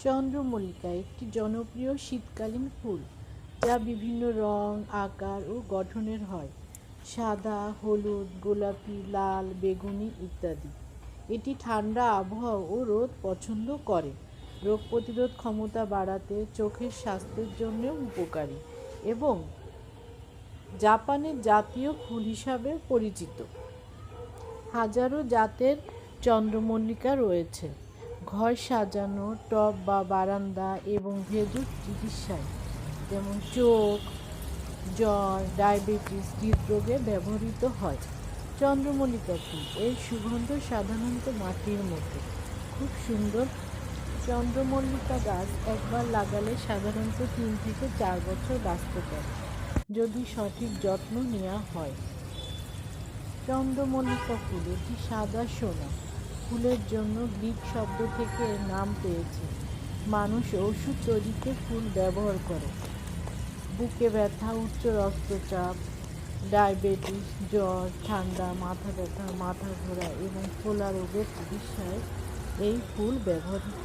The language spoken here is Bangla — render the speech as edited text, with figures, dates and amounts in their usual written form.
চন্দ্রমল্লিকা একটি জনপ্রিয় শীতকালীন ফুল যা বিভিন্ন রং, আকার ও গঠনের হয়। সাদা, হলুদ, গোলাপি, লাল, বেগুনি ইত্যাদি। এটি ঠান্ডা আবহাওয়া ও রোদ পছন্দ করে। রোগ প্রতিরোধ ক্ষমতা বাড়াতে, চোখের স্বাস্থ্যের জন্যও উপকারী এবং জাপানের জাতীয় ফুল হিসাবে পরিচিত। হাজারো জাতের চন্দ্রমল্লিকা রয়েছে। ঘর সাজানো, টব বা বারান্দা এবং ভেষজ চিকিৎসায় যেমন চোখ, জ্বর, ডায়াবেটিস, হৃদরোগে ব্যবহৃত হয়। চন্দ্রমল্লিকা ফুল এর সুগন্ধ সাধারণত মাটির মতো খুব সুন্দর। চন্দ্রমল্লিকা গাছ একবার লাগালে সাধারণত 3 থেকে 4 বছর বাঁচতে পারে যদি সঠিক যত্ন নেওয়া হয়। চন্দ্রমল্লিকা ফুল এটি সাদা সোনা ফুলের জন্য গ্রিক শব্দ থেকে এর নাম পেয়েছে। মানুষ ওষুধ তৈরিতে ফুল ব্যবহার করে। বুকে ব্যথা, উচ্চ রক্তচাপ, ডায়াবেটিস, জ্বর, ঠান্ডা, মাথা ব্যথা, মাথা ঘোরা এবং ফোলা রোগের চিকিৎসায় এই ফুল ব্যবহৃত